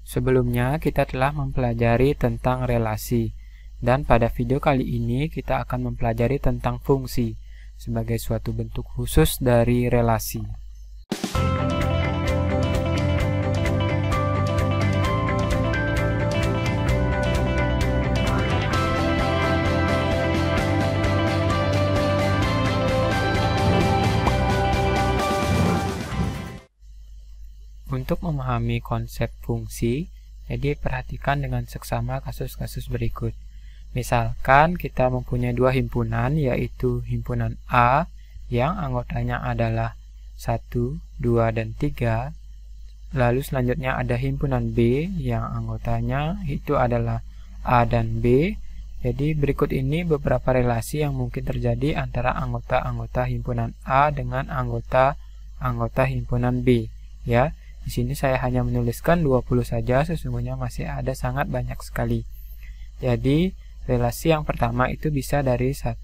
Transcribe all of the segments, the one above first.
Sebelumnya kita telah mempelajari tentang relasi, dan pada video kali ini kita akan mempelajari tentang fungsi sebagai suatu bentuk khusus dari relasi. Untuk memahami konsep fungsi, jadi perhatikan dengan seksama kasus-kasus berikut. Misalkan kita mempunyai dua himpunan, yaitu himpunan A yang anggotanya adalah 1, 2, dan 3. Lalu selanjutnya ada himpunan B yang anggotanya itu adalah A dan B. Jadi berikut ini beberapa relasi yang mungkin terjadi antara anggota-anggota himpunan A dengan anggota-anggota himpunan B, ya. Di sini saya hanya menuliskan 20 saja, sesungguhnya masih ada sangat banyak sekali. Jadi, relasi yang pertama itu bisa dari 1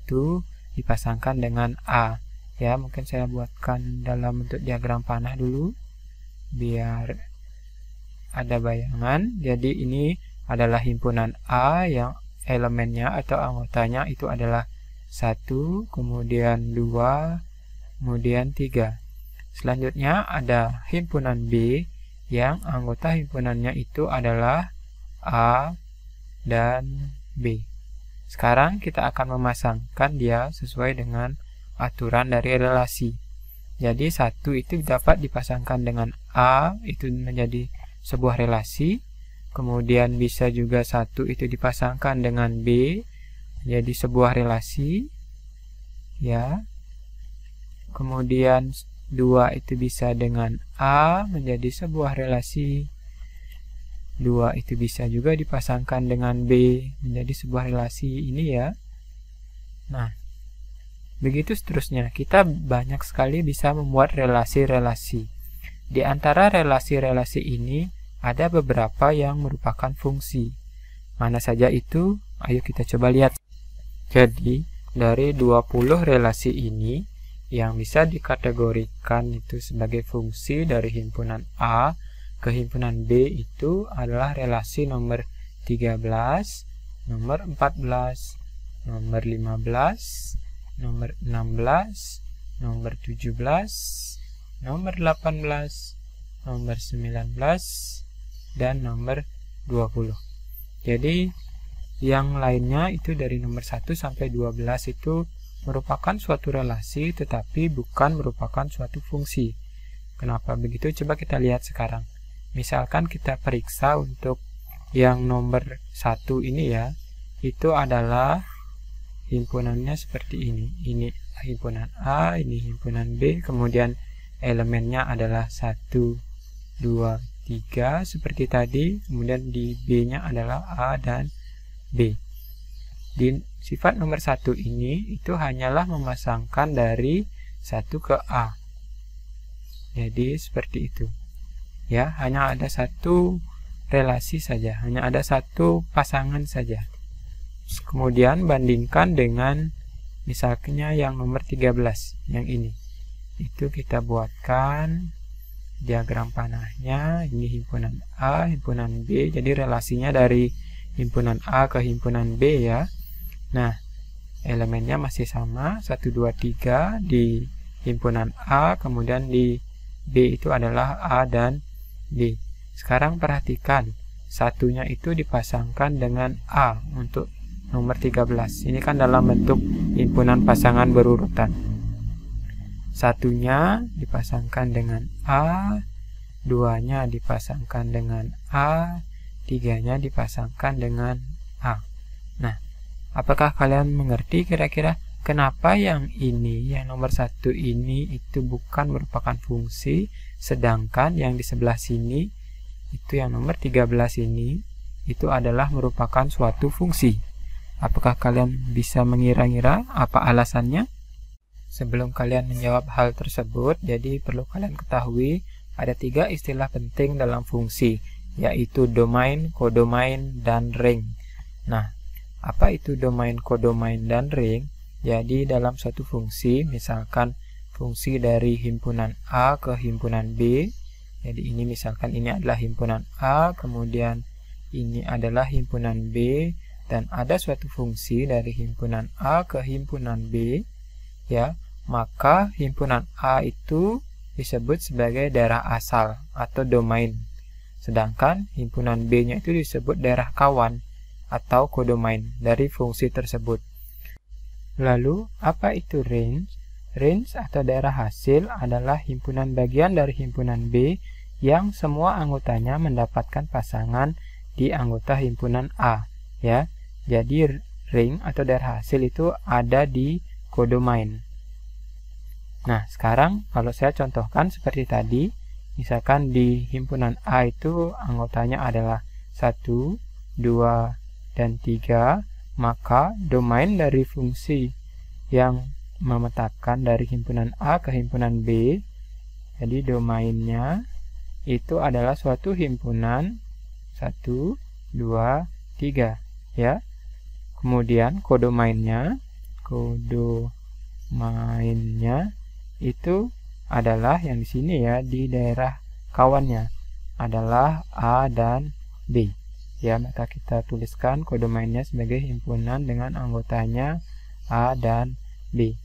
dipasangkan dengan A. Ya, mungkin saya buatkan dalam bentuk diagram panah dulu, biar ada bayangan. Jadi, ini adalah himpunan A yang elemennya atau anggotanya itu adalah 1, kemudian 2, kemudian 3. Selanjutnya ada himpunan B yang anggota himpunannya itu adalah A dan B. Sekarang kita akan memasangkan dia sesuai dengan aturan dari relasi. Jadi 1 itu dapat dipasangkan dengan A, itu menjadi sebuah relasi. Kemudian bisa juga 1 itu dipasangkan dengan B, jadi sebuah relasi. Ya. Kemudian 2 itu bisa dengan A menjadi sebuah relasi. 2 itu bisa juga dipasangkan dengan B menjadi sebuah relasi ini, ya. Nah, begitu seterusnya. Kita banyak sekali bisa membuat relasi-relasi. Di antara relasi-relasi ini ada beberapa yang merupakan fungsi. Mana saja itu? Ayo kita coba lihat. Jadi, dari 20 relasi ini yang bisa dikategorikan itu sebagai fungsi dari himpunan A ke himpunan B itu adalah relasi nomor 13, nomor 14, nomor 15, nomor 16, nomor 17, nomor 18, nomor 19, dan nomor 20. Jadi yang lainnya itu dari nomor 1 sampai 12 itu merupakan suatu relasi tetapi bukan merupakan suatu fungsi. Kenapa begitu? Coba kita lihat sekarang. Misalkan kita periksa untuk yang nomor 1 ini, ya, itu adalah himpunannya seperti ini. Ini himpunan A, ini himpunan B, kemudian elemennya adalah 1, 2, 3 seperti tadi, kemudian di B-nya adalah A dan B. Di sifat nomor 1 ini itu hanyalah memasangkan dari 1 ke A. Jadi seperti itu. Ya, hanya ada satu relasi saja, hanya ada satu pasangan saja. Kemudian bandingkan dengan misalnya yang nomor 13, yang ini. Itu kita buatkan diagram panahnya, ini himpunan A, himpunan B. Jadi relasinya dari himpunan A ke himpunan B, ya. Nah, elemennya masih sama, 1, 2, 3 di himpunan A, kemudian di B itu adalah A dan B. Sekarang perhatikan, satunya itu dipasangkan dengan A untuk nomor 13. Ini kan dalam bentuk himpunan pasangan berurutan. Satunya dipasangkan dengan A, 2-nya dipasangkan dengan A, 3-nya dipasangkan dengan A. Nah, apakah kalian mengerti kira-kira kenapa yang ini, yang nomor 1 ini itu bukan merupakan fungsi, sedangkan yang di sebelah sini itu yang nomor 13 ini itu adalah merupakan suatu fungsi? Apakah kalian bisa mengira-ngira apa alasannya? Sebelum kalian menjawab hal tersebut, jadi perlu kalian ketahui ada 3 istilah penting dalam fungsi, yaitu domain, kodomain, dan ring. Nah, apa itu domain, kodomain, dan ring? Jadi dalam suatu fungsi, misalkan fungsi dari himpunan A ke himpunan B, Jadi ini misalkan ini adalah himpunan A, kemudian ini adalah himpunan B, dan ada suatu fungsi dari himpunan A ke himpunan B, ya, maka himpunan A itu disebut sebagai daerah asal atau domain. Sedangkan himpunan B-nya itu disebut daerah kawan atau kodomain dari fungsi tersebut. Lalu, apa itu range? Range atau daerah hasil adalah himpunan bagian dari himpunan B yang semua anggotanya mendapatkan pasangan di anggota himpunan A, ya. Jadi ring atau daerah hasil itu ada di kodomain. Nah, sekarang kalau saya contohkan seperti tadi, misalkan di himpunan A itu anggotanya adalah 1, 2, dan 3, maka domain dari fungsi yang memetakan dari himpunan A ke himpunan B, jadi domainnya itu adalah suatu himpunan 1, 2, 3, ya. Kemudian kodomainnya itu adalah yang di sini ya, di daerah kawannya adalah A dan B. Ya, maka kita tuliskan kodomainnya sebagai himpunan dengan anggotanya A dan B.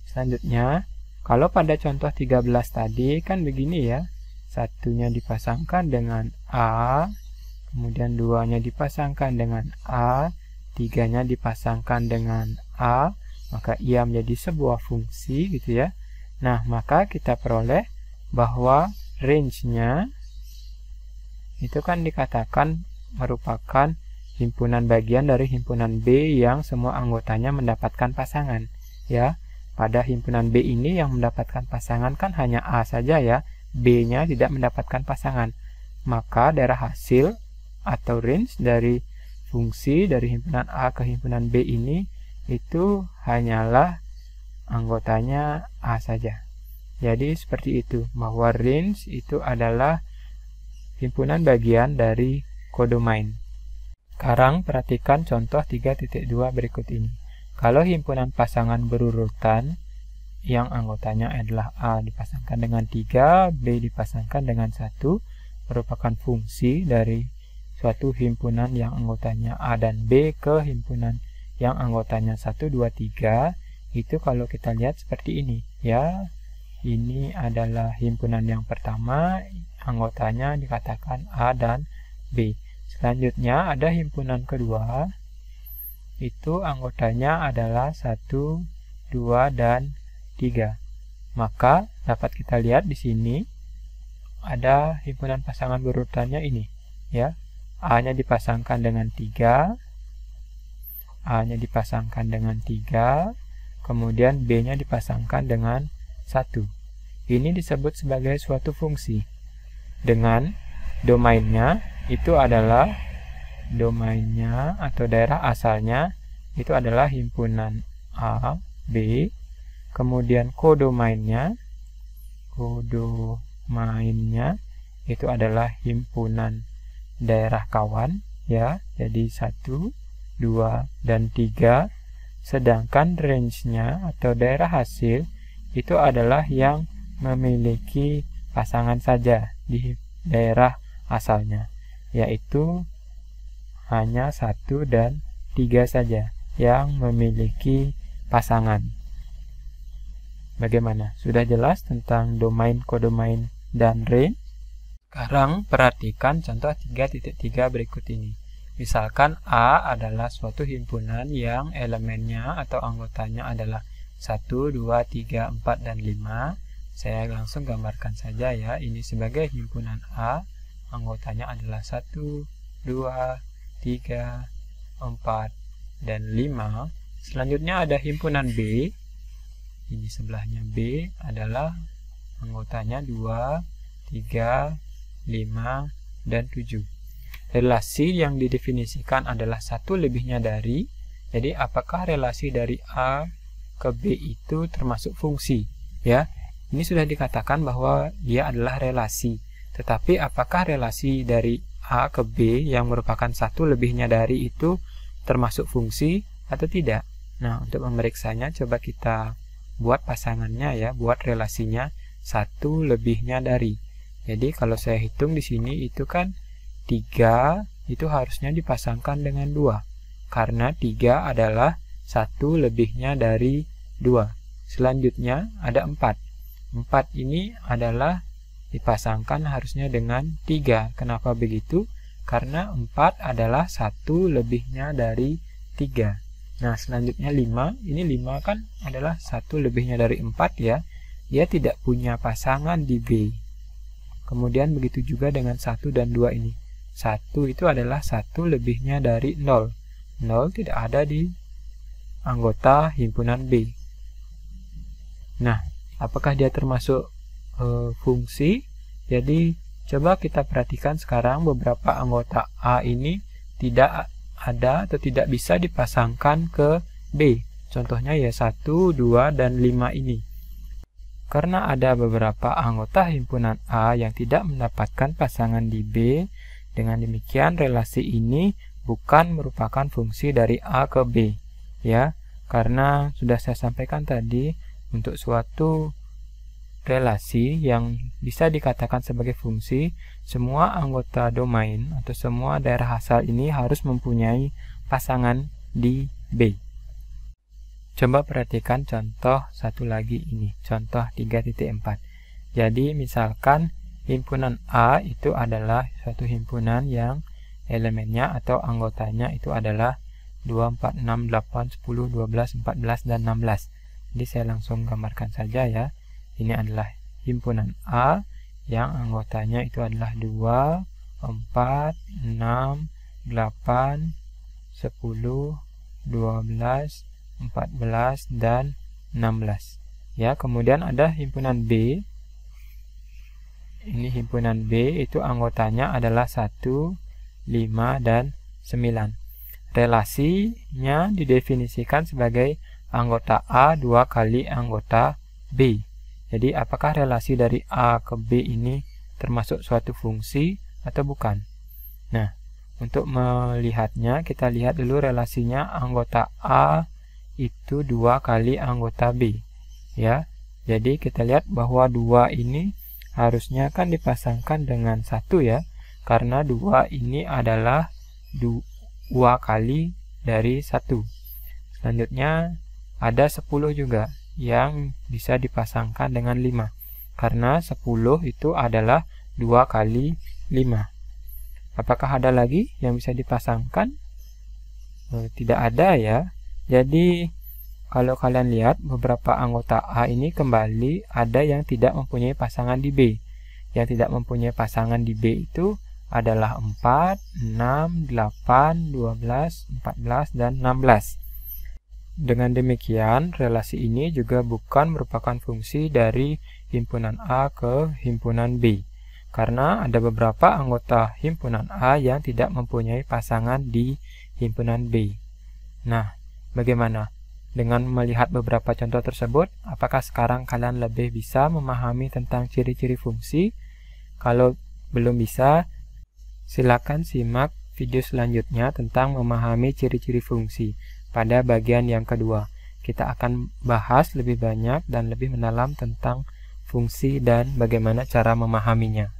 Selanjutnya, kalau pada contoh 13 tadi kan begini ya, satunya dipasangkan dengan A, kemudian duanya dipasangkan dengan A, tiganya dipasangkan dengan A, maka ia menjadi sebuah fungsi gitu ya. Nah, maka kita peroleh bahwa range-nya itu kan dikatakan merupakan himpunan bagian dari himpunan B yang semua anggotanya mendapatkan pasangan, ya. Pada himpunan B ini yang mendapatkan pasangan kan hanya A saja ya, B-nya tidak mendapatkan pasangan. Maka daerah hasil atau range dari fungsi dari himpunan A ke himpunan B ini itu hanyalah anggotanya A saja. Jadi seperti itu, bahwa range itu adalah himpunan bagian dari kodomain. Sekarang perhatikan contoh 3.2 berikut ini. Kalau himpunan pasangan berurutan yang anggotanya adalah A dipasangkan dengan 3, B dipasangkan dengan 1, merupakan fungsi dari suatu himpunan yang anggotanya A dan B ke himpunan yang anggotanya 1, 2, 3, itu kalau kita lihat seperti ini ya. Ini adalah himpunan yang pertama, anggotanya dikatakan A dan B. Selanjutnya ada himpunan kedua, itu anggotanya adalah 1, 2, dan 3. Maka dapat kita lihat di sini ada himpunan pasangan berurutannya ini ya. A-nya dipasangkan dengan 3, A-nya dipasangkan dengan 3, kemudian B-nya dipasangkan dengan 1. Ini disebut sebagai suatu fungsi. Dengan domainnya itu adalah domainnya atau daerah asalnya itu adalah himpunan A, B, kemudian kodomainnya itu adalah himpunan daerah kawan ya, jadi 1, 2, dan 3, sedangkan range-nya atau daerah hasil itu adalah yang memiliki pasangan saja di daerah asalnya, yaitu hanya 1 dan 3 saja yang memiliki pasangan. Bagaimana? Sudah jelas tentang domain, kodomain, dan range? Sekarang perhatikan contoh 3.3 berikut ini. Misalkan A adalah suatu himpunan yang elemennya atau anggotanya adalah 1, 2, 3, 4, dan 5. Saya langsung gambarkan saja ya. Ini sebagai himpunan A, anggotanya adalah 1, 2, 3, 4, dan 5. Selanjutnya ada himpunan B. Ini sebelahnya B adalah anggotanya 2, 3, 5, dan 7. Relasi yang didefinisikan adalah 1 lebihnya dari. Jadi apakah relasi dari A ke B itu termasuk fungsi? Ya, ini sudah dikatakan bahwa dia adalah relasi. Tetapi apakah relasi dari A ke B yang merupakan 1 lebihnya dari itu termasuk fungsi atau tidak? Nah, untuk memeriksanya coba kita buat pasangannya ya, buat relasinya 1 lebihnya dari. Jadi kalau saya hitung di sini itu kan 3 itu harusnya dipasangkan dengan 2. Karena 3 adalah 1 lebihnya dari 2. Selanjutnya ada 4. 4 ini adalah dipasangkan harusnya dengan 3. Kenapa begitu? Karena 4 adalah 1 lebihnya dari 3. Nah, selanjutnya 5. Ini 5 kan adalah 1 lebihnya dari 4 ya. Dia tidak punya pasangan di B. Kemudian begitu juga dengan 1 dan 2 ini. 1 itu adalah 1 lebihnya dari 0. 0 tidak ada di anggota himpunan B. Nah, apakah dia termasuk fungsi? Jadi, coba kita perhatikan sekarang beberapa anggota A ini tidak ada atau tidak bisa dipasangkan ke B. Contohnya ya 1, 2, dan 5 ini. Karena ada beberapa anggota himpunan A yang tidak mendapatkan pasangan di B, dengan demikian relasi ini bukan merupakan fungsi dari A ke B. Ya, karena sudah saya sampaikan tadi, untuk suatu relasi yang bisa dikatakan sebagai fungsi, semua anggota domain atau semua daerah asal ini harus mempunyai pasangan di B. Coba perhatikan contoh satu lagi ini, contoh 3.4. Jadi misalkan himpunan A itu adalah suatu himpunan yang elemennya atau anggotanya itu adalah 2, 4, 6, 8, 10, 12, 14, dan 16. Jadi saya langsung gambarkan saja ya. Ini adalah himpunan A yang anggotanya itu adalah 2, 4, 6, 8, 10, 12, 14, dan 16. Ya, kemudian ada himpunan B. Ini himpunan B itu anggotanya adalah 1, 5, dan 9. Relasinya didefinisikan sebagai anggota A 2 kali anggota B. Jadi apakah relasi dari A ke B ini termasuk suatu fungsi atau bukan? Nah, untuk melihatnya kita lihat dulu relasinya anggota A itu 2 kali anggota B. Ya, jadi kita lihat bahwa 2 ini harusnya kan dipasangkan dengan 1 ya. Karena 2 ini adalah 2 kali dari 1. Selanjutnya ada 10 juga yang bisa dipasangkan dengan 5. Karena 10 itu adalah 2 kali 5. Apakah ada lagi yang bisa dipasangkan? Tidak ada ya. Jadi kalau kalian lihat beberapa anggota A ini kembali ada yang tidak mempunyai pasangan di B. Yang tidak mempunyai pasangan di B itu adalah 4, 6, 8, 12, 14, dan 16. Dengan demikian, relasi ini juga bukan merupakan fungsi dari himpunan A ke himpunan B. Karena ada beberapa anggota himpunan A yang tidak mempunyai pasangan di himpunan B. Nah, bagaimana? Dengan melihat beberapa contoh tersebut, apakah sekarang kalian lebih bisa memahami tentang ciri-ciri fungsi? Kalau belum bisa, silakan simak video selanjutnya tentang memahami ciri-ciri fungsi. Pada bagian yang kedua, kita akan bahas lebih banyak dan lebih mendalam tentang fungsi dan bagaimana cara memahaminya.